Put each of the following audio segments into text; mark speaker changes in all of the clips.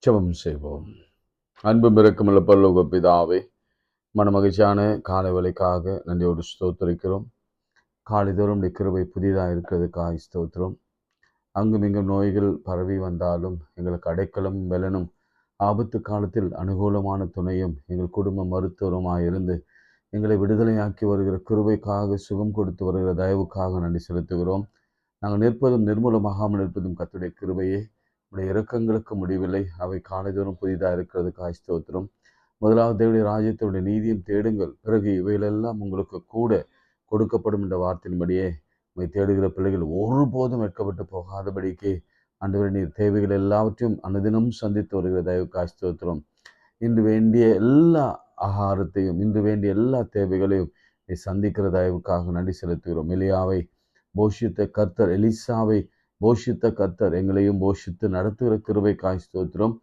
Speaker 1: ஜெபம் செய்வோம். அன்பும் இரக்கமுள்ள பரலோக பிதாவே, மனமகிழ்ச்சியான காலை வேளைக்காக நன்றியோடு ஸ்தோத்திரிக்கிறோம். காலைதோறும் கிருபை புதிதாக இருக்கிறதுக்காக ஸ்தோத்திரம். அங்கும் இங்கும் நோய்கள் பரவி வந்தாலும் எங்களுக்கு அடைக்கலம் பலனும், ஆபத்து காலத்தில் அனுகூலமான துணையும், எங்கள் குடும்ப மருத்துவருமாய் இருந்து எங்களை விடுதலையாக்கி வருகிற கிருபைக்காக, சுகம் கொடுத்து வருகிற தயவுக்காக நன்றி செலுத்துகிறோம். நாங்கள் நிற்பதும் நிர்மூலமாகாமல் இருப்பதும் கர்த்தருடைய கிருபையே. உடைய இரக்கங்களுக்கு முடிவில்லை, அவை காலைதோறும் புதிதாக இருக்கிறதுக்காக ஸ்தோத்திரம். முதலாவது தேவனுடைய ராஜ்யத்தினுடைய நீதியும் தேடுங்கள், பிறகு இவைகளெல்லாம் உங்களுக்கு கூட கொடுக்கப்படும் என்ற வார்த்தையின்படியே உம்மை தேடுகிற பிள்ளைகள் ஒருபோதும் வெட்கப்பட்டு போகாதபடிக்கு ஆண்டவரே, நீர் தேவைகள் எல்லாவற்றையும் அனுதினம் சந்தித்து வருகிற தயவுக்காக ஸ்தோத்திரம். இன்று வேண்டிய எல்லா ஆகாரத்தையும், இன்று வேண்டிய எல்லா தேவைகளையும் நீ சந்திக்கிற தயவுக்காக நன்றி செலுத்துகிறோம். எலியாவை போஷித்த கர்த்தர், எலிசாவை போஷித்த கர்த்தர், எங்களையும் போஷித்து நடத்துகிற கிருபைக்காய் ஸ்தோத்திரம்.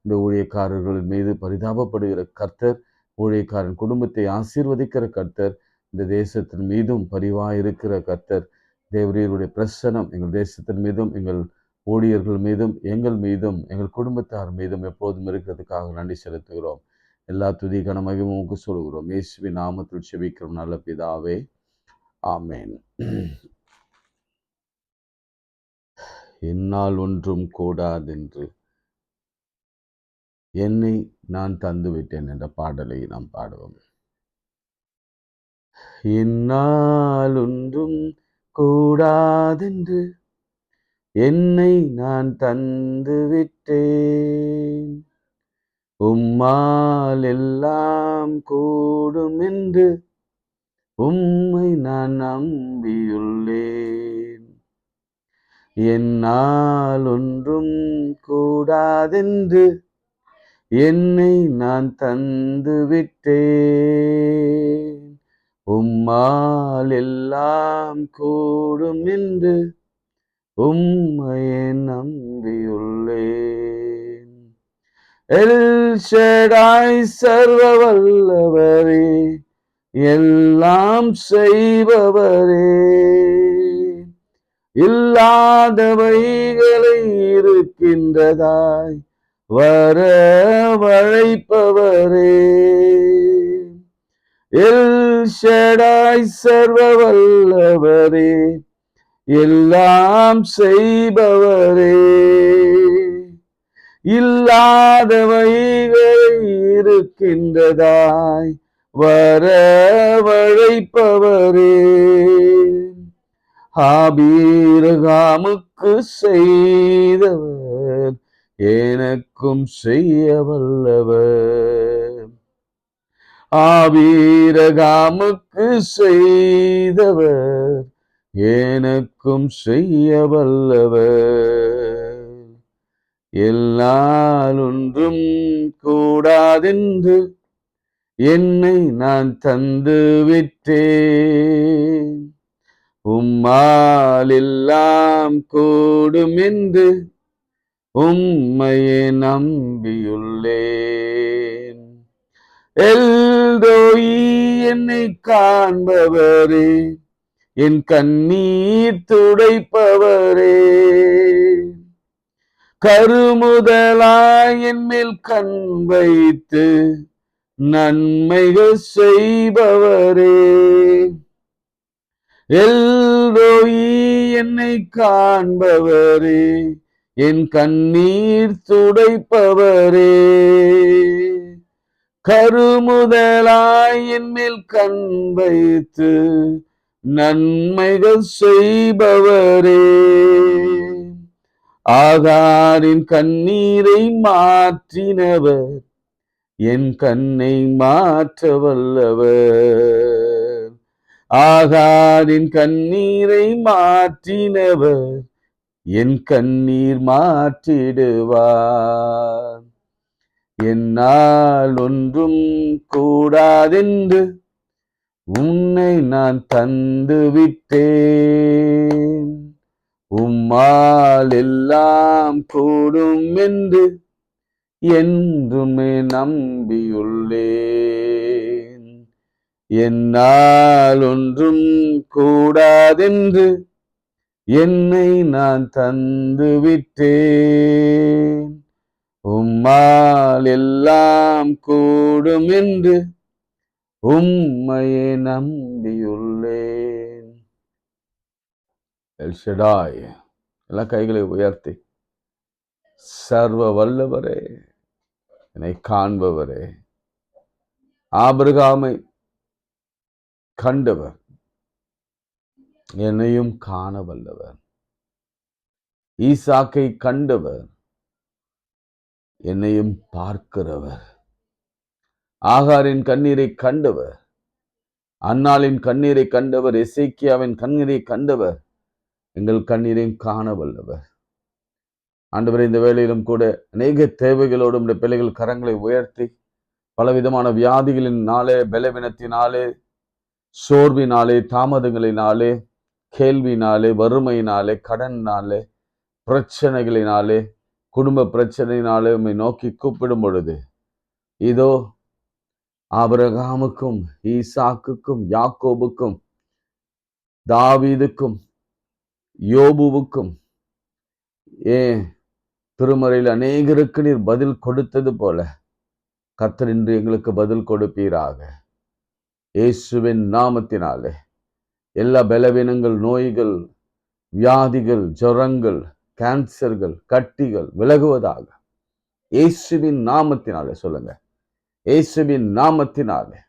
Speaker 1: இந்த ஊழியக்காரர்களின் மீது பரிதாபப்படுகிற கர்த்தர், ஊழியக்காரன் குடும்பத்தை ஆசீர்வதிக்கிற கர்த்தர், இந்த தேசத்தின் மீதும் பரிவாயிருக்கிற கர்த்தர், தேவரீருடைய பிரசனம் எங்கள் தேசத்தின் மீதும், எங்கள் ஊழியர்கள் மீதும், எங்கள் மீதும், எங்கள் குடும்பத்தார் மீதும் எப்போதும் இருக்கிறதுக்காக நன்றி செலுத்துகிறோம். எல்லா துதி கன மகிமையும் சொல்கிறோம். இயேசுவின் நாமத்தில் செபிக்கிறோம் நல்ல பிதாவே, ஆமேன். என்னால் ஒன்றும் கூடாதென்று என்னை நான் தந்துவிட்டேன் என்ற பாடலை நாம் பாடுவோம். என்னால் ஒன்றும் கூடாதென்று என்னை நான் தந்துவிட்டேன், உம்மால் எல்லாம் கூடும் என்று உம்மை நான் நம்பியுள்ளேன். என்னால் ஒன்றும் கூடாதென்று என்னை நான் தந்துவிட்டேன், உம்மால் எல்லாம் கூடும் என்று உம்மையே நம்பியுள்ளேன். எல் ஷடாய் சர்வ வல்லவரே, எல்லாம் செய்பவரே, இல்லாதவைகளை இருக்கின்றதாய் வரவழைப்பவரே, எல் ஷடாய் சர்வ வல்லவரே, எல்லாம் செய்பவரே, இல்லாதவைகளை இருக்கின்றதாய் வரவழைப்பவரே, ஆபிரகாமுக்கு செய்தவர் எனக்கும் செய்ய வல்லவர், ஆபிரகாமுக்கு செய்தவர் எனக்கும் செய்ய வல்லவர். என்னால் ஒன்றும் கூடாதென்று என்னை நான் தந்து விட்டேன், உம்மால் எல்லாம் கூடும் என்று உம்மையே நம்பியுள்ளேன். எல்ரோயி என்னை காண்பவரே, என் கண்ணீர் துடைப்பவரே, கருமுதலாய் என் மேல் கண் வைத்து நன்மைகள் செய்பவரே, எல்ரோயி என்னை காண்பவரே, என் கண்ணீர் துடைப்பவரே, கருமுதலாய் என் மேல் கண் வைத்து நன்மைகள் செய்பவரே, ஆகாரின் கண்ணீரை மாற்றினவர், என் கண்ணை மாற்ற வல்லவர், ஆகாரின் கண்ணீரை மாற்றினவர், என் கண்ணீர் மாற்றிடுவார். என்னால் ஒன்றும் கூடாதென்று உன்னை நான் தந்து விட்டேன், உம்மால் எல்லாம் கூடும் என்று என்றுமே நம்பியுள்ளேன். என்னால் ஒன்றும் கூடாதென்று என்னை நான் தந்து விட்டேன், உம்மால் எல்லாம் கூடும் என்று உம்மையே நம்பியுள்ளேன். எல் ஷடாய். எல்லா கைகளை உயர்த்தி, சர்வ வல்லவரே, என்னை காண்பவரே, ஆபிரகாமை கண்டவர், என்னையும் காண வல்லவர், ஈசாக்கை கண்டவர், என்னையும் பார்க்கிறவர், ஆகாரின் கண்ணீரை கண்டவர், அன்னாளின் கண்ணீரை கண்டவர், எசேக்கியாவின் கண்ணீரை கண்டவர், எங்கள் கண்ணீரையும் காண வல்லவர். ஆண்டவரே, இந்த வேளையிலும் கூட அநேக தேவைகளோடு நம்முடைய பிள்ளைகள் கரங்களை உயர்த்தி, பலவிதமான வியாதிகளினாலே, பலவீனத்தினாலே, சோர்வினாலே, தாமதங்களினாலே, கேள்வினாலே, வறுமையினாலே, கடனாலே, பிரச்சனைகளினாலே, குடும்ப பிரச்சனையினாலே உம்மை நோக்கி கூப்பிடும் பொழுது, இதோ ஆபிரகாமுக்கும், ஈசாக்குக்கும், யாக்கோபுக்கும், தாவீதுக்கும், யோபுவுக்கும், திருமறையில் அநேகருக்கு நீர் பதில் கொடுத்தது போல கர்த்தர் இன்று எங்களுக்கு பதில் கொடுப்பீராக. இயேசுவின் நாமத்தினாலே எல்லா பலவீனங்கள், நோய்கள், வியாதிகள், ஜுரங்கள், கேன்சர்கள், கட்டிகள் விலகுவதாக. இயேசுவின் நாமத்தினாலே சொல்லுங்க. இயேசுவின் நாமத்தினாலே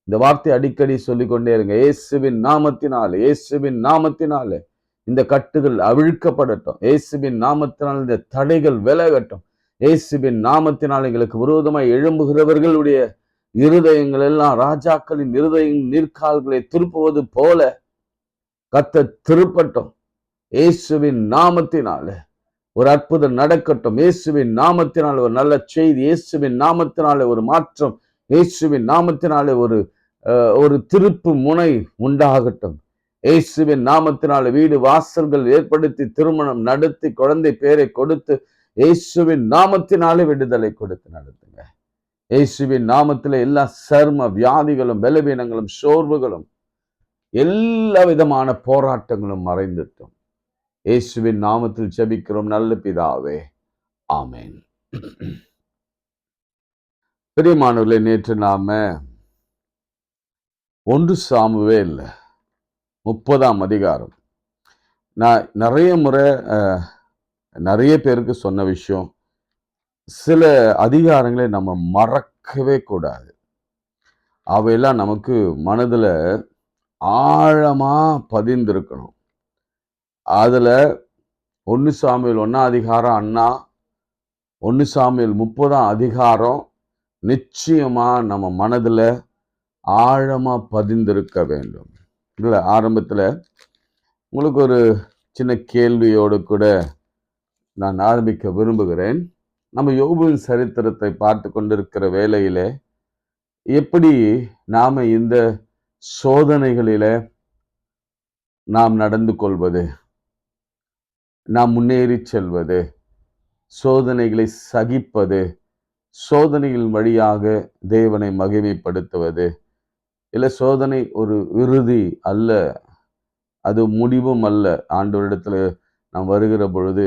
Speaker 1: இந்த வார்த்தை அடிக்கடி சொல்லிக்கொண்டே இருங்க. இயேசுவின் நாமத்தினாலே, இயேசுவின் நாமத்தினாலே இந்த கட்டுகள் அவிழ்க்கப்படட்டும். இயேசுவின் நாமத்தினால் இந்த தடைகள் விலகட்டும். இயேசுவின் நாமத்தினால் எங்களுக்கு விரோதமாய் எழும்புகிறவர்களுடைய இருதயங்கள் எல்லாம் ராஜாக்களின் இருதயம் நீர்க்கால்களை திருப்புவது போல கர்த்தர் திருப்பட்டும். இயேசுவின் நாமத்தினால ஒரு அற்புதம் நடக்கட்டும். இயேசுவின் நாமத்தினால ஒரு நல்ல செய்தி, இயேசுவின் நாமத்தினால ஒரு மாற்றம், இயேசுவின் நாமத்தினால ஒரு திருப்பு முனை உண்டாகட்டும். இயேசுவின் நாமத்தினால வீடு வாசல்கள் ஏற்படுத்தி, திருமணம் நடத்தி, குழந்தை பேரை கொடுத்து, இயேசுவின் நாமத்தினாலே விடுதலை கொடுத்து நடத்துங்க. இயேசுவின் நாமத்தில எல்லா சர்ம வியாதிகளும், பலவீனங்களும், சோர்வுகளும், எல்லா விதமான போராட்டங்களும் மறைந்துட்டோம். இயேசுவின் நாமத்தில் ஜெபிக்கிறோம் நல்ல பிதாவே, ஆமென். பிரியமானவர்களே, நேற்று நாம 1 சாமுவேல் 30ஆம் அதிகாரம், நான் நிறைய முறை நிறைய பேருக்கு சொன்ன விஷயம், சில அதிகாரங்களை நம்ம மறக்கவே கூடாது. அவையெல்லாம் நமக்கு மனதுல ஆழமா பதிந்திருக்கணும். அதுல 1 சாமுவேல் 1ஆம் அதிகாரம் அண்ணா, 1 சாமுவேல் 30ஆம் அதிகாரம் நிச்சயமா நம்ம மனதுல ஆழமா பதிந்திருக்க வேண்டும். இல்ல, ஆரம்பத்துல உங்களுக்கு ஒரு சின்ன கேள்வியோடு கூட நான் ஆரம்பிக்க விரும்புகிறேன். நம்ம யோபுவின் சரித்திரத்தை பார்த்து கொண்டிருக்கிற வேளையிலே எப்படி நாம இந்த சோதனைகளில நாம் நடந்து கொள்வது, நாம் முன்னேறி செல்வது, சோதனைகளை சகிப்பது, சோதனைகள் வழியாக தேவனை மகிமைப்படுத்துவது, இல்லை சோதனை ஒரு இறுதி அல்ல, அது முடிவும் அல்ல. ஆண்டவரிடத்துல நாம் வருகிற பொழுது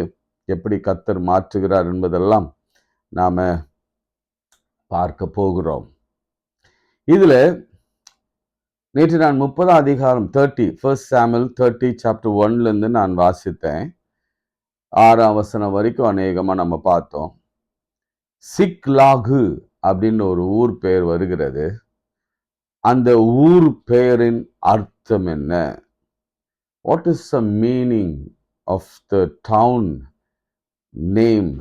Speaker 1: எப்படி கர்த்தர் மாற்றுகிறார் என்பதெல்லாம் நாம பார்க்க போகிறோம். இதுல நேற்று நான் 30ஆம் அதிகாரம் 1 சாமுவேல் 30 சாப்டர் 1ல இருந்து நான் வாசித்தேன். 6ஆம் வசனம் வரைக்கும் அநேகமா நம்ம பார்த்தோம். சிக்லாகு அப்படின்னு ஒரு ஊர் பெயர் வருகிறது. அந்த ஊர் பெயரின் அர்த்தம் என்ன? What is the meaning of the town name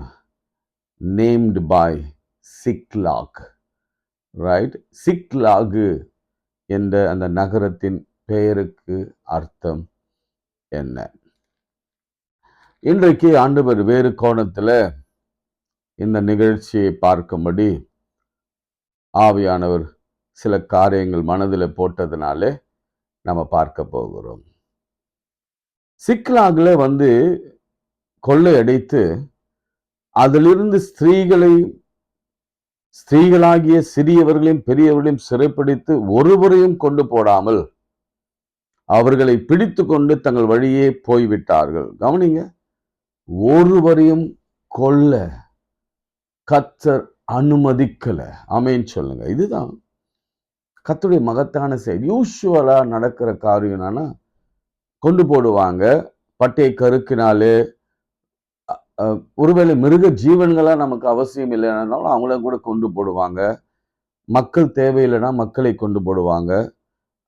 Speaker 1: named by Siklag? Right? சிக்லாகு என்ற அந்த நகரத்தின் பெயருக்கு அர்த்தம் என்ன? இன்றைக்கு ஆண்டவர் வேறு கோணத்துல இந்த நிகழ்ச்சியை பார்க்கும்படி ஆவியானவர் சில காரியங்கள் மனதில் போட்டதுனாலே நம்ம பார்க்க போகிறோம். சிக்லாகுல கொள்ளையடித்து அதிலிருந்து ஸ்திரீகளாகிய சிறியவர்களையும் பெரியவர்களையும் சிறைப்பிடித்து ஒருவரையும் கொண்டு போடாமல் அவர்களை பிடித்து கொண்டு தங்கள் வழியே போய்விட்டார்கள். கவனிங்க, ஒருவரையும் கொல்ல கர்த்தர் அனுமதிக்கல. ஆமென் சொல்லுங்க. இதுதான் கர்த்தருடைய மகத்தான செயல். யூசுவலா நடக்கிற காரியம் என்னன்னா, கொண்டு போடுவாங்க. பட்டய கருக்கினாலே ஒருவேளை மிருக ஜீவன்களா நமக்கு அவசியம் இல்லைனாலும் அவங்கள கூட கொண்டு போடுவாங்க. மக்கள் தேவையில்லைன்னா மக்களை கொண்டு போடுவாங்க.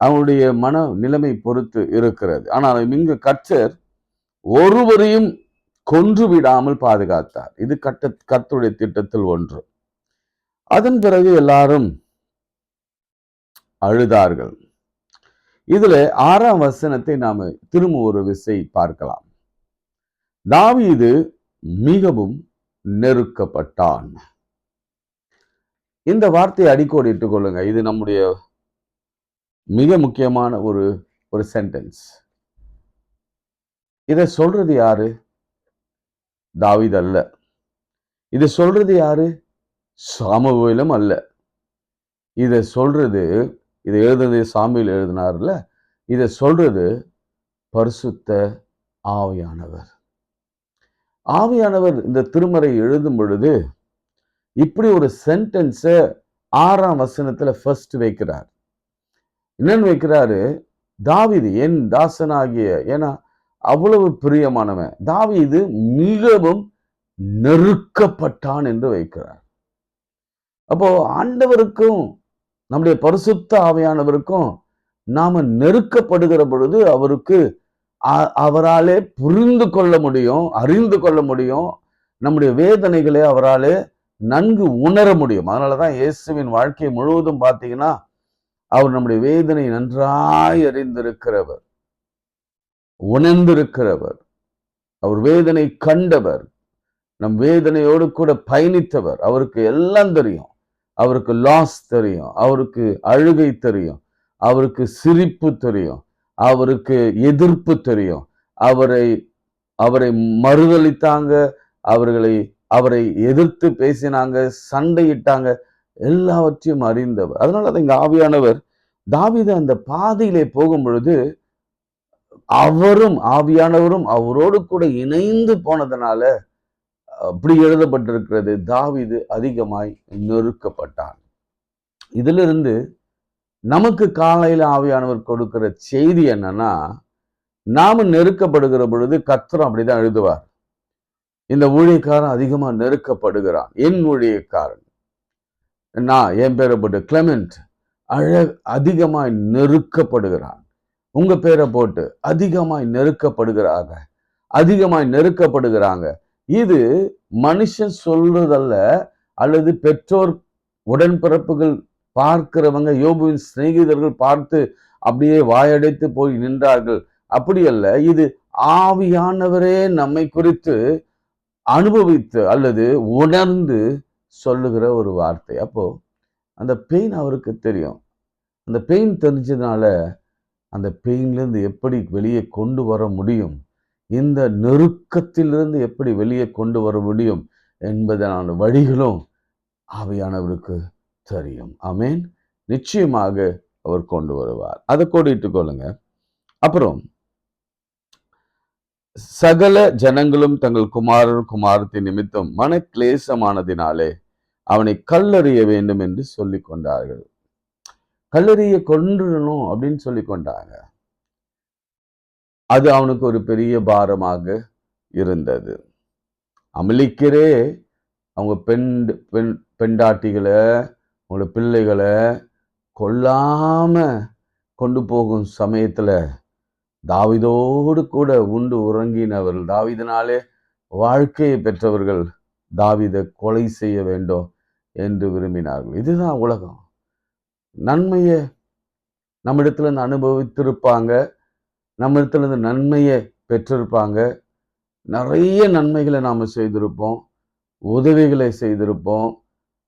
Speaker 1: அவங்களுடைய மன நிலைமை பொறுத்து இருக்கிறது. ஆனால் இங்கு கர்த்தர் ஒருவரையும் கொன்று விடாமல் பாதுகாத்தார். இது கர்த்தருடைய திட்டத்தில் ஒன்று. அதன் பிறகு எல்லாரும் அழுதார்கள். இதுல 6ஆம் வசனத்தை நாம திரும்ப ஒரு விசை பார்க்கலாம். தாவீது மிகவும் நெருக்கப்பட்டான். இந்த வார்த்தையை அடிக்கோடி இட்டுக் கொள்ளுங்க. இது நம்முடைய மிக முக்கியமான ஒரு சென்டென்ஸ். இதை சொல்றது யாரு? தாவீது அல்ல. இதை சொல்றது யாரு? சாமுவேலும் அல்ல. இதை சொல்றது, இதை எழுதுனது சாமுவேல் எழுதினார்ல, இதை சொல்றது பரிசுத்த ஆவியானவர். ஆவியானவர் இந்த திருமறை எழுதும் பொழுது இப்படி ஒரு சென்டென்ஸை 6ஆம் வசனத்துல ஃபர்ஸ்ட் வைக்கிறார். என்னன்னு வைக்கிறாரு? தாவீது என் தாசனாகிய, ஏன்னா அவ்வளவு பிரியமானவன், தாவீது மிகவும் நெருக்கப்பட்டான் என்று வைக்கிறார். அப்போ ஆண்டவருக்கும் நம்முடைய பரிசுத்த ஆவியானவருக்கும் நாம நெருக்கப்படுகிற பொழுது அவருக்கு அவராலே புரிந்து கொள்ள முடியும், அறிந்து கொள்ள முடியும், நம்முடைய வேதனைகளை அவராலே நன்கு உணர முடியும். அதனாலதான் இயேசுவின் வாழ்க்கை முழுவதும் பார்த்தீங்கன்னா அவர் நம்முடைய வேதனை நன்றாய் அறிந்திருக்கிறவர், உணர்ந்திருக்கிறவர், அவர் வேதனை கண்டவர், நம் வேதனையோடு கூட பயணித்தவர். அவருக்கு எல்லாம் தெரியும். அவருக்கு லாஸ் தெரியும், அவருக்கு அழுகை தெரியும், அவருக்கு சிரிப்பு தெரியும், அவருக்கு எதிர்ப்பு தெரியும். அவரை மறுதளித்தாங்க, அவரை எதிர்த்து பேசினாங்க, சண்டையிட்டாங்க, எல்லாவற்றையும் அறிந்தவர். அதனால இங்க ஆவியானவர் தாவீது அந்த பாதையிலே போகும் பொழுது அவரும் ஆவியானவரும் அவரோடு கூட இணைந்து போனதுனால அப்படி எழுதப்பட்டிருக்கிறது, தாவீது அதிகமாய் நெருக்கப்பட்டான். இதிலிருந்து நமக்கு காலையில ஆவியானவர் கொடுக்கிற செய்தி என்னன்னா, நாம நெருக்கப்படுகிற பொழுது கர்த்தரும் அப்படிதான் எழுதுவார். இந்த ஊழியக்காரன் அதிகமா நெருக்கப்படுகிறான், என் ஊழியக்காரன், நான் என் பேரை போட்டு கிளெமெண்ட் அதிகமாய் நெருக்கப்படுகிறான். உங்க பேரை போட்டு அதிகமாய் நெருக்கப்படுகிறாங்க. இது மனுஷன் சொல்றதல்ல, அல்லது பெற்றோர் உடன்பிறப்புகள் பார்க்கிறவங்க, யோபுவின் சிநேகிதர்கள் பார்த்து அப்படியே வாயடைத்து போய் நின்றார்கள், அப்படி அல்ல. இது ஆவியானவரே நம்மை குறித்து அனுபவித்து அல்லது உணர்ந்து சொல்லுகிற ஒரு வார்த்தை. அப்போ அந்த பெயின் அவருக்கு தெரியும். அந்த பெயின் தெரிஞ்சதுனால அந்த பெயின்லேருந்து எப்படி வெளியே கொண்டு வர முடியும், இந்த நெருக்கத்திலிருந்து எப்படி வெளியே கொண்டு வர முடியும் என்பதனான வழிகளும் ஆவியானவருக்கு தெரியும். ஆமென். நிச்சயமாக அவர் கொண்டு வருவார். அதை கோடிட்டுக் கொள்ளுங்க. அப்புறம் சகல ஜனங்களும் தங்கள் குமாரத்தி நிமித்தம் மன கிளேசமானதினாலே அவனை கல்லறிய வேண்டும் என்று சொல்லி கொண்டார்கள். கல்லறிய கொன்றணும் அப்படின்னு சொல்லி கொண்டாங்க. அது அவனுக்கு ஒரு பெரிய பாரமாக இருந்தது. அமலிக்கரே அவங்க பெண்டாட்டிகளை, அவங்களோட பிள்ளைகளை கொல்லாம கொண்டு போகும் சமயத்துல தாவீதோடு கூட உண்டு உறங்கினவர்கள், தாவீதினாலே வாழ்க்கையை பெற்றவர்கள் தாவீதை கொலை செய்ய வேண்டும் என்று விரும்பினார்கள். இதுதான் உலகம். நன்மையை நம்மிடத்துல இருந்து அனுபவித்திருப்பாங்க, நம்மிடத்துல இருந்து நன்மையை பெற்றிருப்பாங்க, நிறைய நன்மைகளை நாம செய்திருப்போம், உதவிகளை செய்திருப்போம்,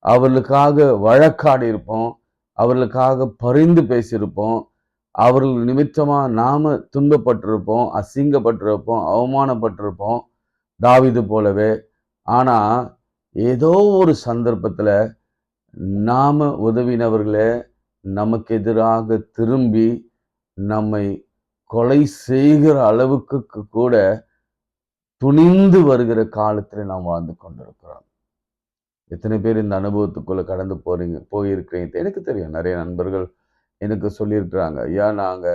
Speaker 1: அவர்களுக்காக வழக்காடி இருப்போம், அவர்களுக்காக பரிந்து பேசியிருப்போம், அவர்கள் நிமித்தமா நாம துன்பப்பட்டிருப்போம், அசிங்கப்பட்டிருப்போம், அவமானப்பட்டிருப்போம், தாவீது போலவே. ஆனா ஏதோ ஒரு சந்தர்ப்பத்துல நாம உதவினவர்களே நமக்கு எதிராக திரும்பி நம்மை கொலை செய்கிற அளவுக்கு கூட துணிந்து வருகிற காலத்துல நாம் வாழ்ந்து கொண்டிருக்கிறோம். எத்தனை பேர் இந்த அனுபவத்துக்குள்ள கடந்து போயிருக்கிறீங்க எனக்கு தெரியும். நிறைய நண்பர்கள் எனக்கு சொல்லியிருக்கிறாங்க, ஐயா நாங்க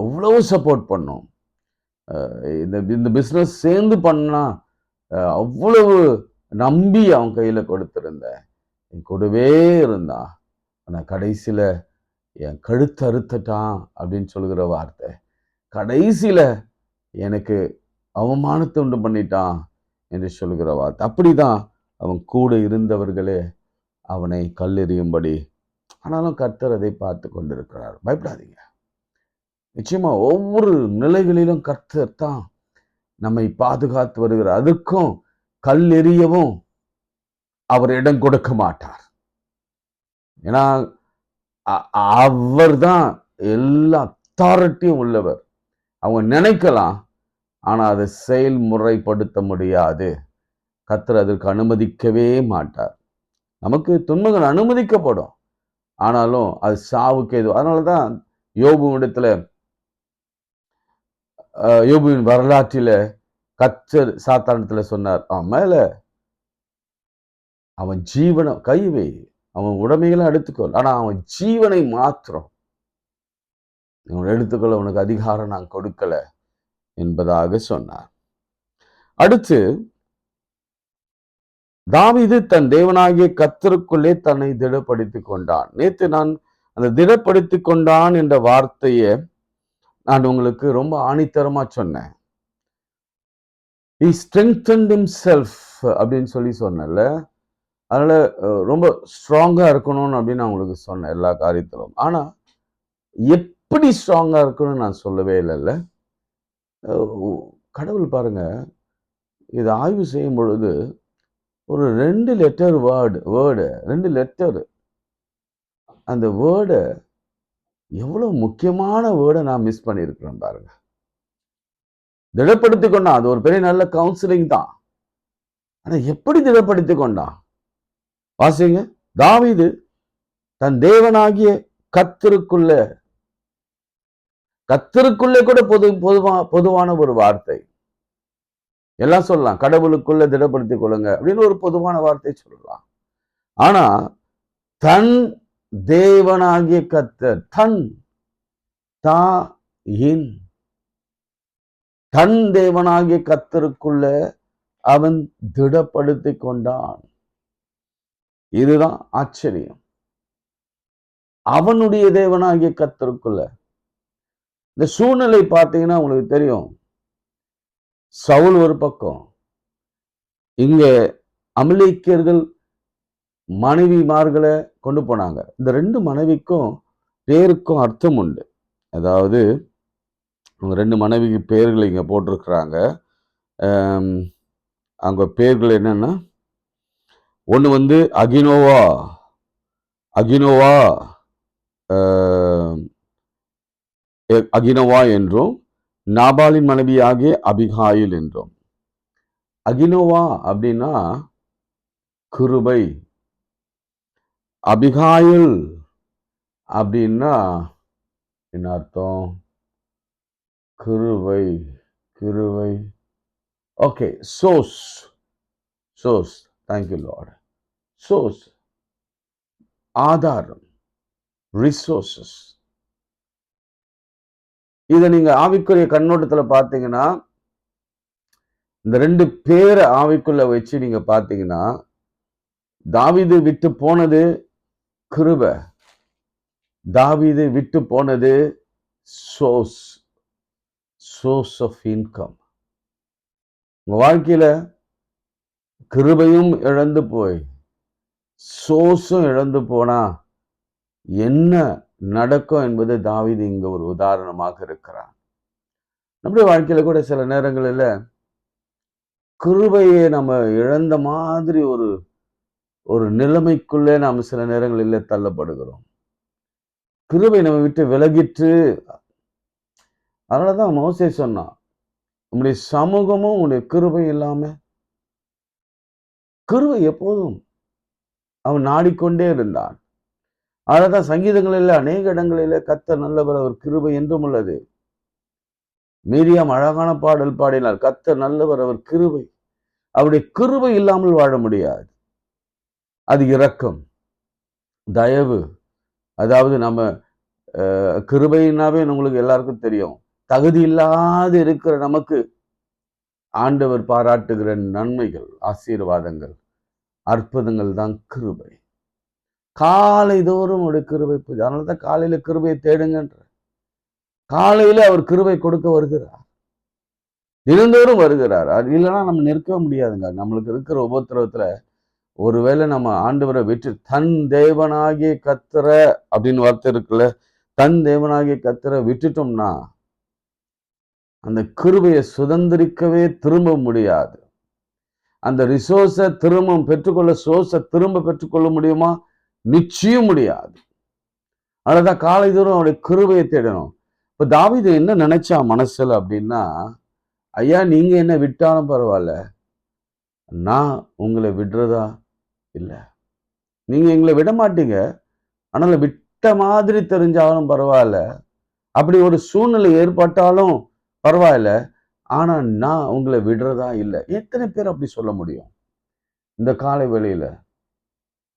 Speaker 1: எவ்வளவு சப்போர்ட் பண்ணோம், இந்த இந்த பிஸ்னஸ் சேர்ந்து பண்ணா அவ்வளவு நம்பி அவன் கையில கொடுத்திருந்தேன், என் கூடவே இருந்தான், ஆனா கடைசியில என் கழுத்து அறுத்துட்டான் அப்படின்னு சொல்லுகிற வார்த்தை. கடைசியில எனக்கு அவமானத்தை உண்டு பண்ணிட்டான் என்று சொல்லுகிற வார்த்தை. அப்படிதான் அவன் கூட இருந்தவர்களே அவனை கல்லெறியும்படி. ஆனாலும் கர்த்தர் அதை பார்த்து கொண்டிருக்கிறார். பயப்படாதீங்க. நிச்சயமா ஒவ்வொரு நிலைகளிலும் கர்த்தர் தான் நம்மை பாதுகாத்து வருகிறார். அதுக்கும் கல் எறியவும் அவர் இடம் கொடுக்க மாட்டார். ஏன்னா அவர் தான் எல்லா அத்தாரிட்டியும் உள்ளவர். அவங்க நினைக்கலாம், ஆனா அதை செயல்முறைப்படுத்த முடியாது. கர்த்தர் அதற்கு அனுமதிக்கவே மாட்டார். நமக்கு துன்பங்கள் அனுமதிக்கப்படும், ஆனாலும் அது சாவுக்கு எது. அதனாலதான் யோபுவின் வரலாற்றில கர்த்தர் சாத்தானிடத்துல சொன்னார், அவன் மேல அவன் ஜீவனை கைவை, அவன் உடைமைகளை எடுத்துக்கொள், ஆனா அவன் ஜீவனை மாத்திரம் எடுத்துக்கொள்ள உனக்கு அதிகாரம் நான் கொடுக்கல என்பதாக சொன்னார். அடுத்து தாவீது தன் தேவனாகிய கர்த்தருக்குள்ளே தன்னை திடப்படுத்திக் கொண்டான். நேற்று நான் அந்த திடப்படுத்திக் கொண்டான் என்ற வார்த்தையை நான் உங்களுக்கு ரொம்ப ஆணித்தரமா சொன்னேன். He strengthened himself அப்படின்னு சொல்லி சொன்னேன்ல. அதனால ரொம்ப ஸ்ட்ராங்கா இருக்கணும்னு அப்படின்னு நான் உங்களுக்கு சொன்னேன் எல்லா காரியத்திலும். ஆனா எப்படி ஸ்ட்ராங்கா இருக்கணும்னு நான் சொல்லவே இல்லைல்ல. கடவுள் பாருங்க, இதை ஆய்வு செய்யும் பொழுது ஒரு 2 லெட்டர் வேர்டு 2 லெட்டர், அந்த வேர்டை எவ்வளவு முக்கியமான வேர்டை நான் மிஸ் பண்ணியிருக்கிறேன் பாருங்க. திடப்படுத்தி கொண்டான், அது ஒரு பெரிய நல்ல கவுன்சிலிங் தான். ஆனா எப்படி திடப்படுத்தி கொண்டான் வாசிங்க. தாவீது தன் தேவனாகிய கர்த்தருக்குள்ளே கூட பொதுவான ஒரு வார்த்தை. எல்லாம் சொல்லலாம், கடவுளுக்குள்ள திடப்படுத்திக் கொள்ளுங்க அப்படின்னு ஒரு பொதுவான வார்த்தை சொல்லலாம். ஆனா தன் தேவனாகிய கர்த்தர், தன் தேவனாகிய கர்த்தருக்குள்ள அவன் திடப்படுத்தி கொண்டான். இதுதான் ஆச்சரியம். அவனுடைய தேவனாகிய கர்த்தருக்குள்ள. இந்த சூழ்நிலை பார்த்தீங்கன்னா உங்களுக்கு தெரியும். சவுல் ஒரு பக்கம், இங்க அமலேக்கியர்கள் மனைவிமார்களை கொண்டு போனாங்க. இந்த 2 மனைவிக்கும் பேருக்கும் அர்த்தம் உண்டு. அதாவது 2 மனைவிக்கு பேர்களை இங்க போட்டிருக்கிறாங்க. அவங்க பேர்கள் என்னன்னா, ஒன்று அகினோவா என்றும், நாபாலின் மனைவியாகிய அபிகாயில் என்றும். அகினோவா அப்படின்னா கிருபை, அபிகாயில் அப்படின்னா என்ன அர்த்தம்? கிருபை. Okay, source. Thank you Lord. Source, ஆதாரம், ரிசோர்சஸ். இதை நீங்க ஆவிக்குரிய கண்ணோட்டத்துல பார்த்தீங்கன்னா, இந்த 2 பேரை ஆவிக்குள்ள வச்சு நீங்க பார்த்தீங்கன்னா, தாவீது விட்டு போனது கிருபை, தாவீது விட்டு போனது சோர்ஸ் ஆஃப் இன்கம். உங்க வாழ்க்கையில கிருபையும் இழந்து போய் சோர்ஸும் இழந்து போனா என்ன நடக்கும் என்பது தாவீது இங்க ஒரு உதாரணமாக இருக்கிறார். நம்முடைய வாழ்க்கையில கூட சில நேரங்களில் கிருபையை நம்ம இழந்த மாதிரி ஒரு நிலைமைக்குள்ளே நாம் சில நேரங்களில் தள்ளப்படுகிறோம். கிருபை நம்ம விட்டு விலகிட்டு. அதனாலதான் மோசே சொன்னான், உன்னுடைய சமூகமும் உன்னுடைய கிருபை இல்லாம. கிருபை எப்போதும் அவன் நாடிக்கொண்டே இருந்தான். அதனால்தான் சங்கீதங்களில் அநேக இடங்களில் கர்த்தர் நல்லவர், அவர் கிருபை என்றும் உள்ளது. மீரியாம் அழகான பாடல் பாடினார், கர்த்தர் நல்லவர், அவர் கிருபை. அவருடைய கிருபை இல்லாமல் வாழ முடியாது. அது இரக்கம், தயவு. அதாவது நம்ம கிருபைனாவே உங்களுக்கு எல்லாருக்கும் தெரியும். தகுதி இல்லாது இருக்கிற நமக்கு ஆண்டவர் பாராட்டுகிற நன்மைகள், ஆசீர்வாதங்கள், அற்புதங்கள் தான் கிருபை. காலை தோறும் அவருடைய கிருபை புதிது. அதனாலதான் காலையில கிருபையை தேடுங்கன்ற. காலையில அவர் கிருபை கொடுக்க வருகிறார், தினந்தோறும் வருகிறார். அது இல்லைன்னா நம்ம நிற்க முடியாதுங்க. நம்மளுக்கு இருக்கிற உபத்திரவத்துல ஒருவேளை நம்ம ஆண்டவரை விட்டு தன் தேவனாகிய கர்த்தர அப்படின்னு வார்த்தை இருக்குல்ல, தன் தேவனாகிய கர்த்தரை விட்டுட்டோம்னா அந்த கிருபையை சுதந்திரிக்கவே திரும்ப முடியாது. அந்த ரிசோர்ஸை திரும்ப பெற்றுக்கொள்ள, சோர்ஸை திரும்ப பெற்றுக்கொள்ள முடியுமா? நிச்சயம் முடியாது. அதனாலதான் காலை தூரம் அவருடைய கிருபையை தேடணும். இப்ப தாவீது என்ன நினைச்சா மனசுல அப்படின்னா, ஐயா நீங்க என்ன விட்டாலும் பரவாயில்ல, நான் உங்களை விடுறதா இல்லை. நீங்க எங்களை விட மாட்டீங்க, ஆனால விட்ட மாதிரி தெரிஞ்சாலும் பரவாயில்ல, அப்படி ஒரு சூழ்நிலை ஏற்பட்டாலும் பரவாயில்ல, ஆனா நான் உங்களை விடுறதா இல்லை. எத்தனை பேர் அப்படி சொல்ல முடியும் இந்த காலை வேளையில?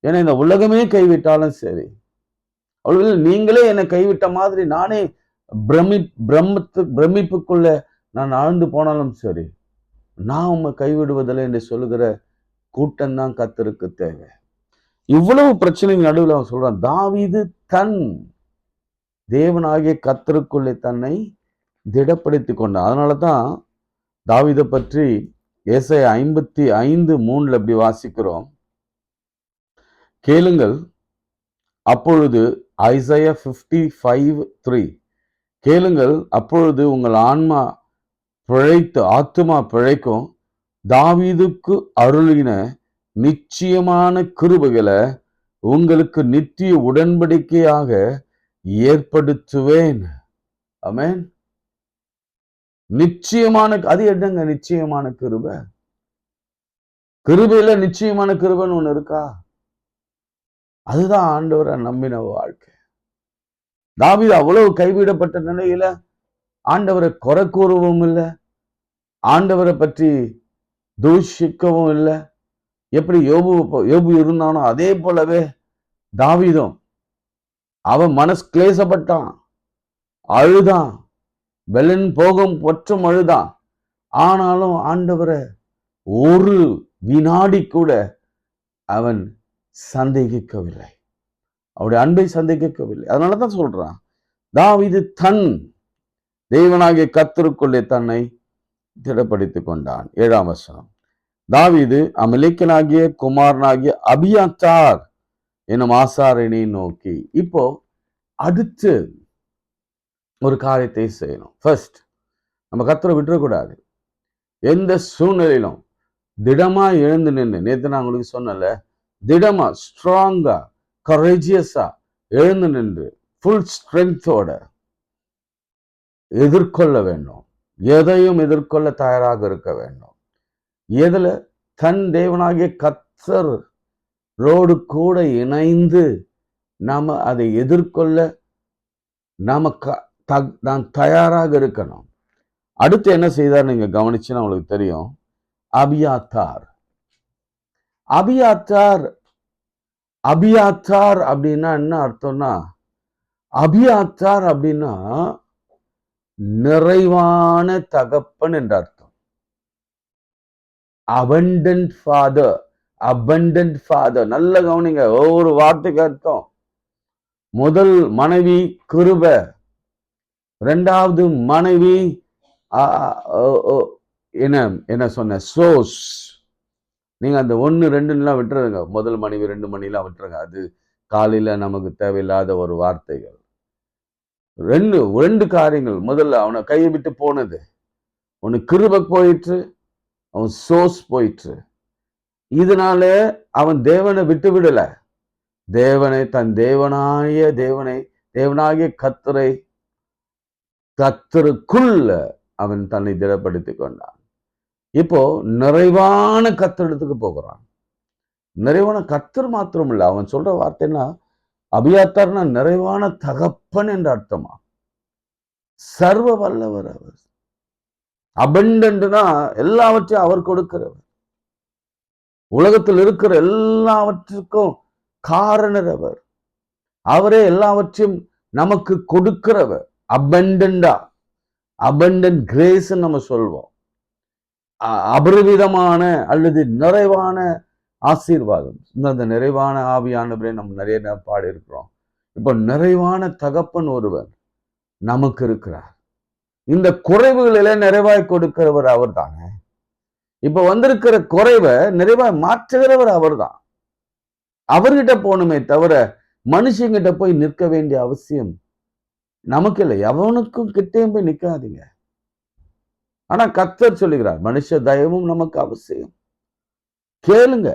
Speaker 1: ஏன்னா இந்த உலகமே கைவிட்டாலும் சரி, அவ்வளவு நீங்களே என்னை கைவிட்ட மாதிரி நானே பிரமிப்புக்குள்ள நான் ஆழ்ந்து போனாலும் சரி, நான் உண்மை கைவிடுவதில்லை என்று சொல்லுகிற கூட்டம் தான் கர்த்தருக்கு தேவை. இவ்வளவு பிரச்சனை நடுவில் அவன் சொல்றான், தாவீது தன் தேவனாகிய கர்த்தருக்குள்ளே தன்னை திடப்படுத்தி கொண்டான். அதனாலதான் தாவீதை பற்றி ஏசாயா 55:3 இப்படி வாசிக்கிறோம். கேளுங்கள் அப்பொழுது, ஐசாயா 55:3, கேளுங்கள் அப்பொழுது உங்கள் ஆன்மா பிழைக்கும், தாவீதுக்கு அருளின நிச்சயமான கிருபைகளை உங்களுக்கு நித்திய உடன்படிக்கையாக ஏற்படுத்துவேன். ஆமென். நிச்சயமான, அது என்னங்க நிச்சயமான கிருபை? கிருபையில நிச்சயமான கிருபைன்னு ஒண்ணு இருக்கா? அதுதான் ஆண்டவரை நம்பின வாழ்க்கை. தாவீது அவ்வளவு கைவிடப்பட்ட நிலையில ஆண்டவரை குறை கூறவும் இல்லை, ஆண்டவரை பற்றி தூஷிக்கவும் இல்லை. எப்படி யோபு இருந்தானோ அதே போலவே தாவீதும் அவன் மனசு கிளேசப்பட்டான், அழுதான், பெலன் போகும் பற்றும் அழுதான். ஆனாலும் ஆண்டவரை ஒரு வினாடி கூட அவன் சந்தேகிக்கவில்லை, அவருடைய அன்பை சந்தேகிக்கவில்லை. அதனாலதான் சொல்றான், தாவீது தன் தேவனாகிய கர்த்தருக்குள்ளே தன்னை திடப்படுத்திக் கொண்டான். 7ஆம் வசனம், தாவீது அமலேக்கனாகிய குமாரனாகிய அபியாத்தார் எனும் ஆசாரியனை நோக்கி. இப்போ அடுத்து ஒரு காரியத்தை செய்யணும். ஃபர்ஸ்ட், நம்ம கர்த்தரை விட்டுறக்கூடாது. எந்த சூழ்நிலையிலும் திடமா எழுந்து நின்று, நேற்று நான் உங்களுக்கு சொன்னல, திடமா ஸ்ட்ராங்கா கரேஜியஸா எழுந்து நின்று ஃபுல் ஸ்ட்ரென்த்தோட எதிர்கொள்ள வேண்டும். எதையும் எதிர்கொள்ள தயாராக இருக்க வேண்டும். எதுல? தன் தேவனாகிய கர்த்தரோடு கூட இணைந்து நாம அதை எதிர்கொள்ள நான் தயாராக இருக்கணும். அடுத்து என்ன செய்தார் நீங்க கவனிச்சுன்னா உங்களுக்கு தெரியும். அபியாத்தார் அபியாத்தார் அபியாத்தார் அப்படின்னா என்ன அர்த்தம்னா, அபியாத்தார் அப்படின்னா நிறைவான தகப்பன் என்ற அர்த்தம். abundant father, abundant father. நல்ல கவனிங்க, ஒவ்வொரு வார்த்தைக்கு அர்த்தம். முதல் மனைவி கிருபை, இரண்டாவது மனைவி என்ன சொன்ன சோஸ். நீங்க அந்த 1, 2 விட்டுருங்க, முதல் மனைவி 2 மணிலாம் விட்டுருங்க, அது காலையில நமக்கு தேவையில்லாத ஒரு வார்த்தைகள். ரெண்டு காரியங்கள். முதல்ல அவனை கையை விட்டு போனது, ஒன்னு கிருபை போயிற்று, அவன் சோஸ் போயிற்று. இதனால அவன் தேவனை விட்டு விடல, தேவனை தன் தேவனாகிய கர்த்தருக்குள்ள அவன் தன்னை திடப்படுத்திக் கொண்டான். இப்போ நிறைவான கர்த்தரிடத்துக்கு போகிறான். நிறைவான கர்த்தர் மாத்திரம் இல்ல, அவன் சொல்ற வார்த்தைன்னா அபியாத்தார்னா நிறைவான தகப்பன் என்ற அர்த்தமா. சர்வ வல்லவர் அவர். அபண்டன்ட்னா எல்லாவற்றையும் அவர் கொடுக்கிறவர். உலகத்தில் இருக்கிற எல்லாவற்றுக்கும் காரணர் அவர். அவரே எல்லாவற்றையும் நமக்கு கொடுக்கிறவர். அபண்டன்ட் கிரேஸ் நம்ம சொல்வோம். அபரிவிதமான அல்லது நிறைவான ஆசீர்வாதம். அந்த நிறைவான ஆவியானவரே நம்ம நிறைய பாடி இருக்கிறோம். இப்ப நிறைவான தகப்பன் ஒருவர் நமக்கு இருக்கிறார். இந்த குறைவுகளில நிறைவாய் கொடுக்கிறவர் அவர் தானே. இப்ப வந்திருக்கிற குறைவை நிறைவாய் மாற்றுகிறவர் அவர் தான். அவர்கிட்ட போகணுமே தவிர மனுஷங்கிட்ட போய் நிற்க வேண்டிய அவசியம் நமக்கு இல்லை. எவனுக்கும் கிட்டேயும் போய் நிற்காதீங்க. ஆனா கர்த்தர் சொல்லுகிறார், மனுஷ தயவும் நமக்கு அவசியம். கேளுங்க.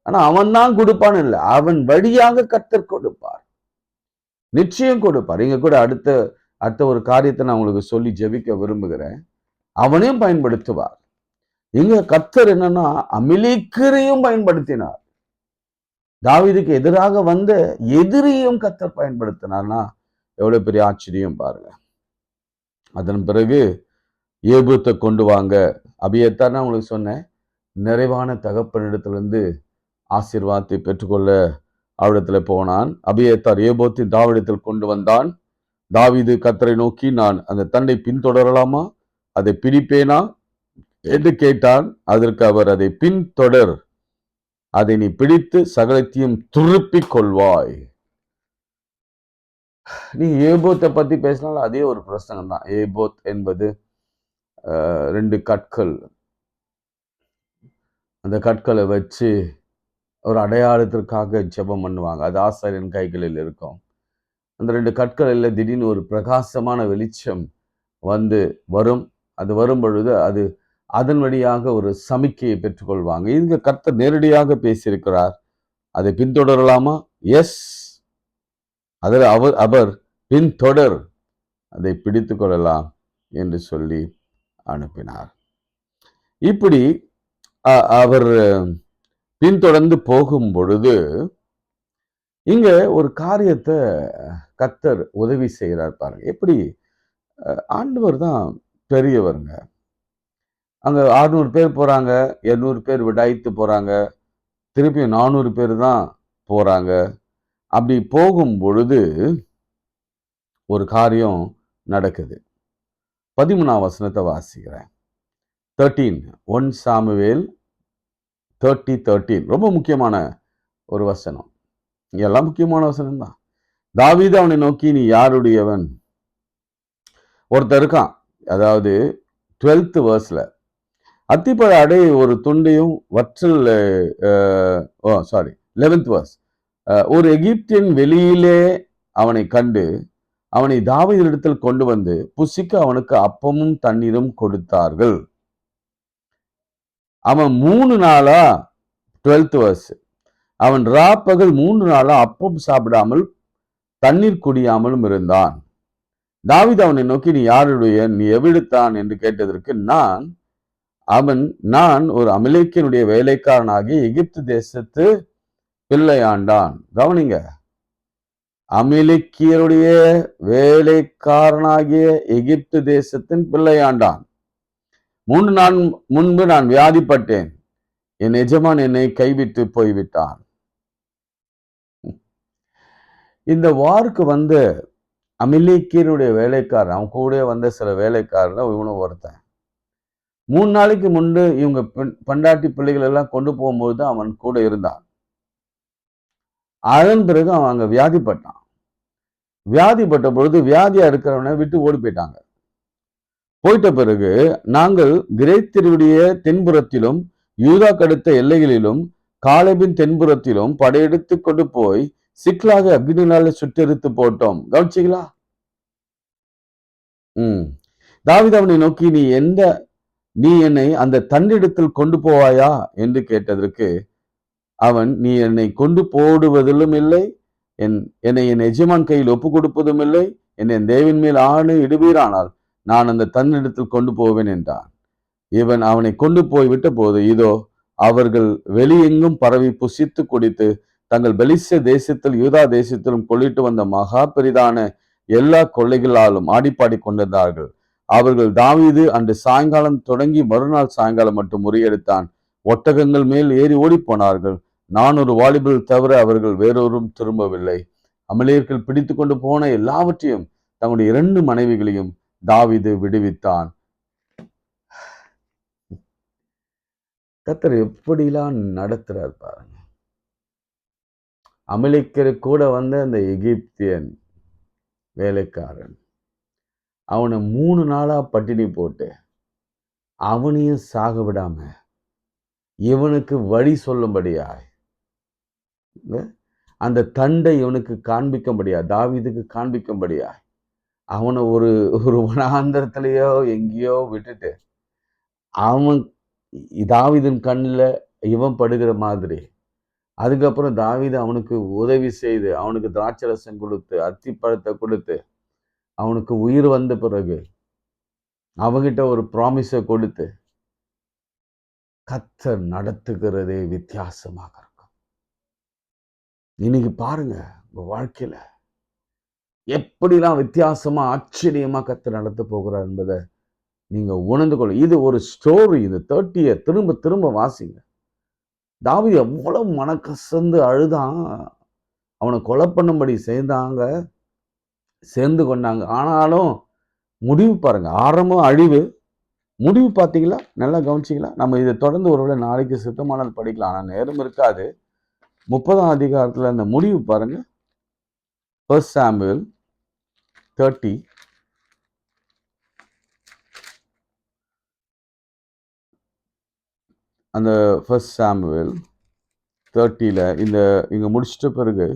Speaker 1: ஆனா அவன் தான் கொடுப்பான்னு இல்லை, அவன் வழியாக கர்த்தர் கொடுப்பார், நிச்சயம் கொடுப்பார். இங்க கூட அடுத்த ஒரு காரியத்தை நான் உங்களுக்கு சொல்லி ஜெபிக்க விரும்புகிறேன். அவனையும் பயன்படுத்துவார். இங்க கர்த்தர் என்னன்னா அமிலேக்கரையும் பயன்படுத்தினார். தாவீதுக்கு எதிராக வந்த எதிரியும் கர்த்தர் பயன்படுத்தினார்னா எவ்வளவு பெரிய ஆச்சரியம் பாருங்க. அதன் பிறகு ஏபூத்தை கொண்டு வாங்க. அபியத்தார் நான் உங்களுக்கு சொன்னேன், நிறைவான தகப்பனிடத்திலிருந்து ஆசீர்வாதத்தை பெற்றுக்கொள்ள அவரிடத்துல போனான். அபியத்தார் ஏபோத்தை தாவீதிடத்தில் கொண்டு வந்தான். தாவீது கர்த்தரை நோக்கி, நான் அந்த தண்டை பின்தொடரலாமா, அதை பிடிப்பேனா என்று கேட்டான். அதற்கு அவர், அதை பின்தொடர், அதை நீ பிடித்து சகலத்தையும் துருப்பிக் கொள்வாய். நீ ஏபோத்தை பத்தி பேசினாலும் அதே ஒரு பிரசங்கம் தான். ஏபோத் என்பது 2 கற்கள். அந்த கற்களை வச்சு ஒரு அடையாளத்திற்காக ஜெபம் பண்ணுவாங்க. அது ஆசாரியன் கைகளில் இருக்கும். அந்த 2 கற்களில் திடீர்னு ஒரு பிரகாசமான வெளிச்சம் வரும். அது வரும் பொழுது அது அதன் வழியாக ஒரு சமிக்கையை பெற்றுக்கொள்வாங்க. இங்க கர்த்தர் நேரடியாக பேசியிருக்கிறார். அதை பின்தொடரலாமா? எஸ். அதில் அவர் பின்தொடர், அதை பிடித்து கொள்ளலாம் என்று சொல்லி அனுப்பினார். இப்படி அவர் பின்தொடர்ந்து போகும் பொழுது இங்க ஒரு காரியத்தை கர்த்தர் உதவி செய்கிறார் பாருங்க. எப்படி ஆண்டவர் தான் பெரியவருங்க. அங்க 600 பேர் போறாங்க, 200 பேர் விடாய்த்து போறாங்க, திருப்பி 400 பேர் தான் போறாங்க. அப்படி போகும் பொழுது ஒரு காரியம் நடக்குது. 13ஆம் வசனத்தை வாசிக்கிறேன். 1 சாமுவேல் 30:13 ரொம்ப முக்கியமான ஒரு வசனம். எல்லாம் முக்கியமான வசனம் தான். தாவீது அவனை நோக்கி, நீ யாருடையவன்? ஒருத்தர் இருக்கான், அதாவது 12th verseல, அத்திப்பழ அடை ஒரு துண்டையும் வற்றல் 11th verse, ஒரு எகிப்தியன் வெளியிலே அவனை கண்டு அவனை தாவீதிடத்தில் கொண்டு வந்து புசிக்க அவனுக்கு அப்பமும் தண்ணீரும் கொடுத்தார்கள். அவன் 3 நாளா 12th verse, அவன் ராப்பகல் 3 நாளா அப்பம் சாப்பிடாமல் தண்ணீர் குடியாமலும் இருந்தான். தாவீது அவனை நோக்கி, நீ யாருடைய, நீ எவ்விடத்தான் என்று கேட்டதற்கு நான் ஒரு அமலேக்கியனுடைய வேலைக்காரனாகி எகிப்து தேசத்து பிள்ளையாண்டான். கவனிங்க, அமலேக்கியருடைய வேலைக்காரனாகிய எகிப்து தேசத்தின் பிள்ளையாண்டான். 3 நாள் முன்பு நான் வியாதிப்பட்டேன், என் எஜமான் என்னை கைவிட்டு போய்விட்டான். இந்த வாருக்கு வந்த அமலேக்கியருடைய வேலைக்காரன், அவன் கூட வந்த சில வேலைக்காரன் இவனும் ஒருத்தன். 3 நாளைக்கு முன்பு இவங்க பண்டாட்டி பிள்ளைகள் எல்லாம் கொண்டு போகும்போது அவன் கூட இருந்தான். அதன் பிறகு அவன் அங்க வியாதிப்பட்டான். வியாதிப்பட்ட பொழுது வியாதியா இருக்கிறவனை விட்டு ஓடி போயிட்டாங்க. போயிட்ட பிறகு நாங்கள் கிரேத்தியருடைய தென்புறத்திலும் யூதா கடுத்த எல்லைகளிலும் காலேபின் தென்புறத்திலும் படையெடுத்து கொண்டு போய் சிக்லாக அக்னினால சுட்டெரித்து போட்டோம். கவனிச்சிங்களா? தாவீது அவனை நோக்கி, நீ என்னை அந்த தன்னிடத்தில் கொண்டு போவாயா என்று கேட்டதற்கு அவன், நீ என்னை கொண்டு போடுவதிலும் இல்லை, என்னை என் எஜமான் கையில் ஒப்பு கொடுப்பதும் இல்லை, என்னை என் தேவன் மேல் ஆணை இடுவீரானால் நான் அந்த தன்னிடத்தில் கொண்டு போவேன் என்றான். இவன் அவனை கொண்டு போய் விட்ட போது, இதோ அவர்கள் வெளியெங்கும் பரவி புசித்து குடித்து தங்கள் பெலிஸ்ய தேசத்தில் யூதா தேசத்திலும் கொள்ளிட்டு வந்த மகா பெரிதான எல்லா கொள்ளைகளாலும் ஆடிப்பாடி கொண்டிருந்தார்கள். அவர்கள் தாவீது அன்று சாயங்காலம் தொடங்கி மறுநாள் சாயங்காலம் மட்டும் முறியெடுத்தான். ஒட்டகங்கள் மேல் ஏறி ஓடி போனார்கள். 400 வாலிபர்கள் தவிர அவர்கள் வேறொரும் திரும்பவில்லை. அமலேயர்கள் பிடித்து கொண்டு போன எல்லாவற்றையும் தங்களுடைய 2 மனைவிகளையும் தாவீது விடுவித்தான். கர்த்தர் எப்படிலாம் நடத்துறார் பாருங்க. அமலேயர் கூட வந்த அந்த எகிப்தியன் வேலைக்காரன், அவனை 3 நாளா பட்டினி போட்டு அவனையும் சாக விடாம இவனுக்கு வழி சொல்லும்படியாய் அந்த தண்டை இவனுக்கு காண்பிக்கும்படியாய், தாவீதுக்கு காண்பிக்கும்படியாய் அவனை ஒரு வனாந்தரத்திலேயோ எங்கேயோ விட்டுட்டு அவன் தாவீதின் கண்ணில் இவன் படுகிற மாதிரி, அதுக்கப்புறம் தாவீது அவனுக்கு உதவி செய்து அவனுக்கு திராட்சரசம் கொடுத்து அத்திப்பழத்தை கொடுத்து அவனுக்கு உயிர் வந்த பிறகு அவங்கிட்ட ஒரு ப்ராமிஸை கொடுத்து கர்த்தர் நடத்துகிறதே வித்தியாசமாக இருக்கும். இன்னைக்கு பாருங்க, உங்க வாழ்க்கையில எப்படிலாம் வித்தியாசமா ஆச்சரியமா கர்த்தர் நடத்த போகிறார் என்பதை நீங்க உணர்ந்து கொள்ள. இது ஒரு ஸ்டோரி. இது 30 திரும்ப திரும்ப வாசிங்க. தாவீது எவ்வளவு மனக்கசந்து அழுதான். அவனை கொலை பண்ணும்படி சேர்ந்து கொண்டாங்க. ஆனாலும் முடிவு பாருங்க, ஆரம்பம் அழிவு, முடிவு பார்த்தீங்களா? நல்லா கவனிச்சிங்களா? நம்ம இதை தொடர்ந்து ஒருவேளை நாளைக்கு சுத்தமானால் படிக்கலாம், ஆனால் நேரம் இருக்காது. 30ஆம் அதிகாரத்தில் அந்த முடிவு பாருங்க. 1 சாமுவேல் 30 அந்த 1 சாமுவேல் 30ல இங்க முடிச்சிட்ட பிறகு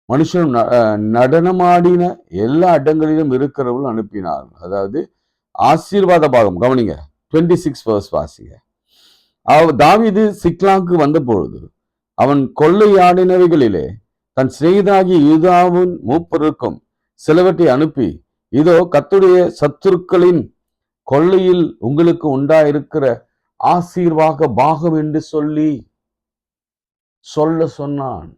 Speaker 1: மனுஷன் நடனமாடின எல்லா இடங்களிலும் இருக்கிறவர்கள் அனுப்பினார். அதாவது ஆசீர்வாத பாகம் கவனிங்க. 26 verse வாசிங்க. தாவீது சிக்லாக்கு வந்த பொழுது அவன் கொள்ளையாடினவைகளிலே தன் சிநேகிதனாகிய யூதாவின் மூப்பருக்கும் சிலவற்றை அனுப்பி, இதோ கர்த்தருடைய சத்துருக்களின் கொள்ளையில் உங்களுக்கு உண்டாயிருக்கிற ஆசீர்வாத பாகம் என்று சொல்ல சொன்னான்.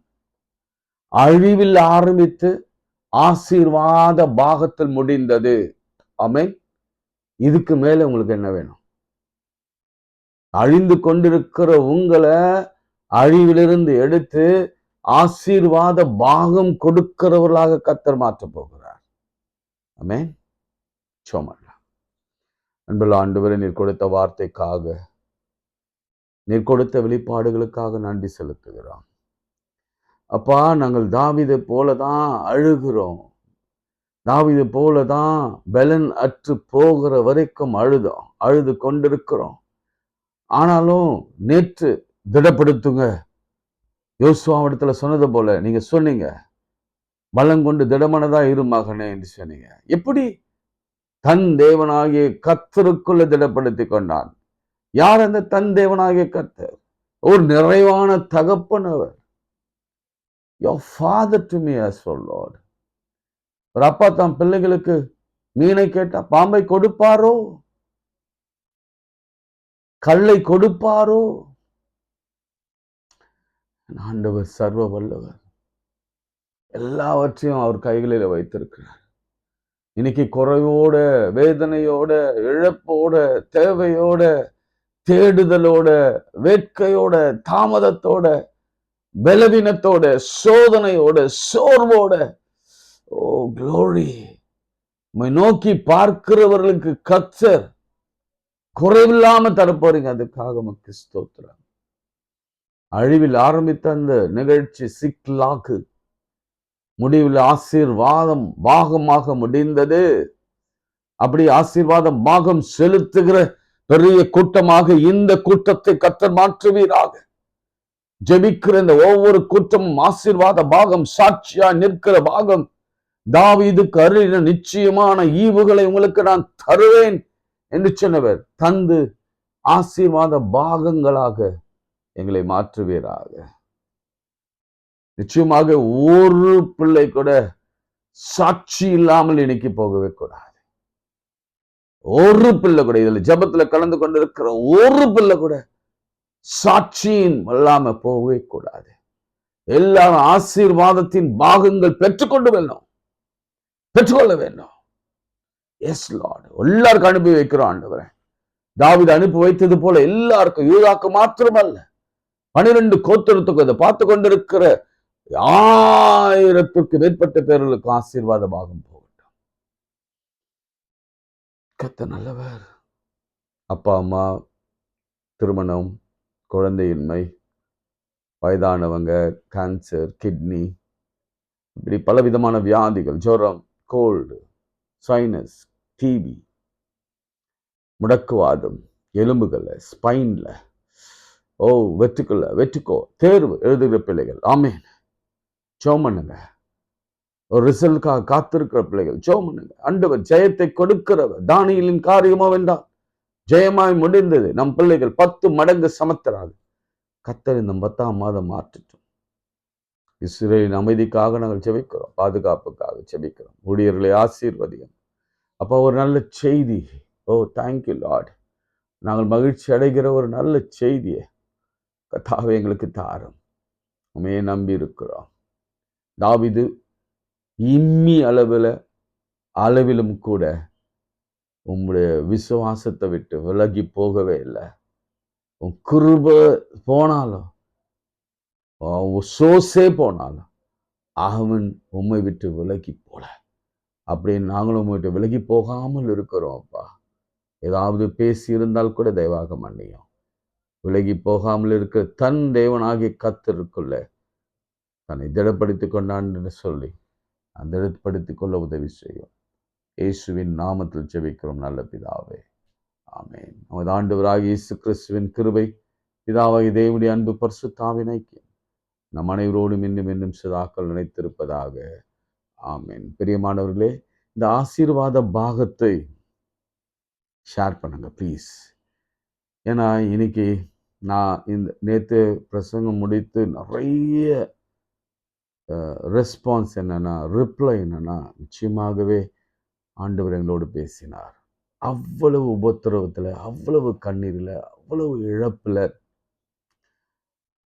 Speaker 1: அழிவில் ஆரம்பித்து ஆசீர்வாத பாகத்தில் முடிந்தது. ஆமென். இதுக்கு மேல உங்களுக்கு என்ன வேணும்? அழிந்து கொண்டிருக்கிற உங்களை அழிவிலிருந்து எடுத்து ஆசீர்வாத பாகம் கொடுக்கிறவர்களாக கர்த்தர் மாற்ற போகிறார். ஆமென். சோமல்லா. அன்புள்ள ஆண்டவரே, நீர் கொடுத்த வார்த்தைக்காக, நீர் கொடுத்த வெளிப்பாடுகளுக்காக நன்றி செலுத்துகிறோம். அப்பா, நாங்கள் தாவீதை போலதான் அழுகிறோம். தாவீதை போலதான் பலன் அற்று போகிற வரைக்கும் அழுது கொண்டிருக்கிறோம். ஆனாலும் நேற்று திடப்படுத்துங்க. யோசுவாவிடத்துல சொன்னது போல நீங்க சொன்னீங்க, பலம் கொண்டு திடமனதா இரு மகனே என்று சொன்னீங்க. எப்படி? தன் தேவனாகிய கர்த்தருக்குள்ள திடப்படுத்தி கொண்டான். யார் அந்த தன் தேவனாகிய கர்த்தர்? ஒரு நிறைவான தகப்பன் அவர். Your father to me as for Lord. ஒரு அப்பா தம் பிள்ளைகளுக்கு மீனை கேட்டா பாம்பை கொடுப்பாரோ? கல்லை கொடுப்பாரோ? ஆண்டவர் சர்வ வல்லவர். எல்லாவற்றையும் அவர் கைகளில் வைத்திருக்கிறார். இன்னைக்கு குறைவோட, வேதனையோட, இழப்போட, தேவையோட, தேடுதலோட, வேட்கையோட, தாமதத்தோட, பலவீனத்தோட, சோதனையோட, சோர்வோட, ஓ க்ளோரி, நோக்கி பார்க்கிறவர்களுக்கு கர்த்தர் குறைவில்லாம தரப்போறீங்க. அதுக்காக உமக்கு ஸ்தோத்திரம். அழிவில் ஆரம்பித்த அந்த நிகழ்ச்சி சிக்லாக்கு முடிவில் ஆசீர்வாதம் பாகமாக முடிந்தது. அப்படி ஆசீர்வாதம் பாகம் செலுத்துகிற பெரிய கூட்டமாக இந்த கூட்டத்தை கர்த்தர் மாற்றுவீராக. ஜெபிக்கிற இந்த ஒவ்வொரு கூட்டமும் ஆசீர்வாத பாகம், சாட்சியா நிற்கிற பாகம். தாவீதுக்கு அருளின நிச்சயமான ஈவுகளை உங்களுக்கு நான் தருவேன் என்று சொன்னவர் தந்து ஆசீர்வாத பாகங்களாக எங்களை மாற்றுவீராக. நிச்சயமாக ஒரு பிள்ளை கூட சாட்சி இல்லாமல் இன்னைக்கு போகவே கூடாது. ஒரு பிள்ளை கூட, இதுல ஜெபத்துல கலந்து கொண்டிருக்கிற ஒரு பிள்ளை கூட சாட்சியின் இல்லாம போகவே கூடாது. எல்லாரும் ஆசீர்வாதத்தின் பாகங்கள் பெற்றுக்கொள்ள வேண்டும். எஸ் லார்ட், எல்லாருக்கும் அனுப்பி வைக்கிறோம் ஆண்டவரே. தாவீது அனுப்பி வைத்தது போல எல்லாருக்கும், யூதாக்கு மாத்திரமல்ல, 12 கோத்திரத்துக்கு அதை பார்த்து கொண்டிருக்கிற 1000க்கு மேற்பட்ட பேர்களுக்கு ஆசீர்வாதமாகும் போகட்டும். கர்த்தர் நல்லவர். அப்பா அம்மா, திருமணம், குழந்தையின்மை, வயதானவங்க, கேன்சர், கிட்னி, இப்படி பலவிதமான வியாதிகள், ஜுரம், கோல்டு, சைனஸ், டிபி, முடக்குவாதம், எலும்புகள்ல, ஸ்பைன்ல, வெற்றிக்கோ தேர்வு எழுதுகிற பிள்ளைகள், ஆமேன், ஜெபம் பண்ணுங்க. ஒரு ரிசல்ட்காக காத்திருக்கிற பிள்ளைகள் ஜெபம் பண்ணுங்க. ஆண்டவர் ஜெயத்தை கொடுக்கிறவர். தானியேலின் காரியமோ வென்றால் ஜெயமாய் முடிந்தது. நம் பிள்ளைகள் 10 மடங்கு சமத்தராக கர்த்தர் இந்த 10ஆம் மாதம் மாற்றட்டும். இஸ்ரவேலின் அமைதிக்காக நாங்கள் ஜெபிக்கிறோம், பாதுகாப்புக்காக ஜெபிக்கிறோம். ஊழியர்களை ஆசீர்வதியும். அப்போ ஒரு நல்ல செய்தி, தேங்க்யூ லார்ட், நாங்கள் மகிழ்ச்சி அடைகிற ஒரு நல்ல செய்தியை கர்த்தாவே எங்களுக்கு தாரும். உம்மையே நம்பி இருக்கிறோம். தாவீது இம்மி அளவிலும் கூட உம்முடைய விசுவாசத்தை விட்டு விலகி போகவே இல்லை. உன் கிருபை போனாலும், சோசே போனாலும் அவன் உம்மை விட்டு விலகி போல. அப்படின்னு நாங்களும் உம்மை விட்டு விலகி போகாமல் இருக்கிறோம். அப்பா, ஏதாவது பேசி இருந்தால் கூட தயவாக மன்னியும். விலகி போகாமல் இருக்க தன் தேவனாகிய கர்த்தருக்குள்ள தன்னை திடப்படுத்திக் கொண்டான் என்று சொல்லி அந்த திடப்படுத்திக் கொள்ள உதவி செய்யும். இயேசுவின் நாமத்தில் ஜெபிக்கிறோம் நல்ல பிதாவே, ஆமென். நமது ஆண்டவராகிய இயேசு கிறிஸ்துவின் கிருபை, பிதாவாகிய தேவனுடைய அன்பு, பரிசுத்த ஐக்கியம் நம் அனைவரோடும் இன்னும் இன்னும் சதாக்கள் நினைத்திருப்பதாக, ஆமென். பிரியமானவர்களே, இந்த ஆசீர்வாத பாகத்தை ஷேர் பண்ணுங்க ப்ளீஸ். ஏன்னா இன்னைக்கு நான் இந்த நேற்று பிரசங்கம் முடித்து நிறைய ரெஸ்பான்ஸ் என்னன்னா, ரிப்ளை என்னன்னா, நிச்சயமாகவே ஆண்டவர் எங்களோடு பேசினார். அவ்வளவு உபத்திரவத்தில், அவ்வளவு கண்ணீரில், அவ்வளவு இழப்பில்,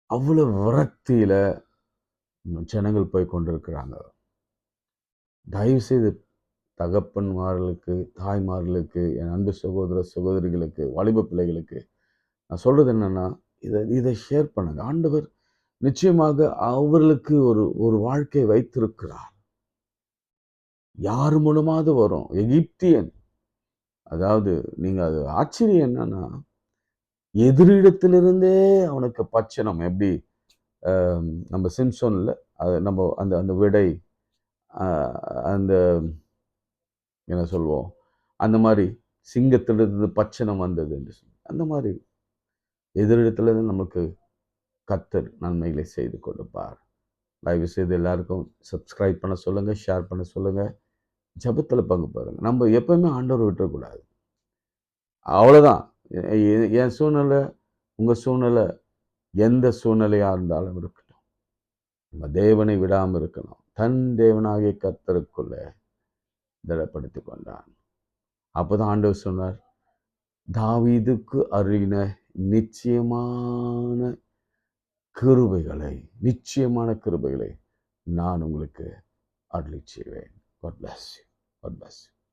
Speaker 1: அவ்வளவு விரக்தியில ஜனங்கள் போய் கொண்டிருக்கிறாங்க. தயவு செய்து தகப்பன்மார்களுக்கு, தாய்மார்களுக்கு, என் அன்பு சகோதர சகோதரிகளுக்கு, வாலிப பிள்ளைகளுக்கு நான் சொல்றது என்னன்னா, இதை ஷேர் பண்ணுங்க. ஆண்டவர் நிச்சயமாக அவர்களுக்கு ஒரு வாழ்க்கை வைத்திருக்கிறார். யாரு மூலமாவது வரும். எகிப்தியன், அதாவது நீங்க அது ஆச்சரியம் என்னன்னா, எதிரிடத்திலிருந்தே அவனுக்கு பச்சனம். எப்படி நம்ம சிம்சோன்ல நம்ம அந்த விடை, அந்த என்ன சொல்வோம், அந்த மாதிரி சிங்கத்திலிருந்து பச்சனம் வந்தது என்று சொல்லி, அந்த மாதிரி எதிரிடத்திலிருந்து நமக்கு கர்த்தர் நன்மைகளை செய்து கொடுப்பார். தயவு செய்து எல்லாருக்கும் சப்ஸ்கிரைப் பண்ண சொல்லுங்க, ஷேர் பண்ண சொல்லுங்க, ஜெபத்தில் பங்கு பாருங்க. நம்ம எப்பவுமே ஆண்டவர் விட்டுறக்கூடாது. அவ்வளோதான். என் சூழ்நிலை, உங்கள் சூழ்நிலை, எந்த சூழ்நிலையாக இருந்தாலும் இருக்கட்டும், நம்ம தேவனை விடாமல் இருக்கணும். தன் தேவனாகிய கர்த்தருக்குள்ள திடப்படுத்தி கொண்டான். அப்போதான் ஆண்டவர் சொன்னார், தாவீதுக்கு அருளின நிச்சயமான கிருபைகளை நான் உங்களுக்கு அருளி செய்வேன். God bless you. God bless you.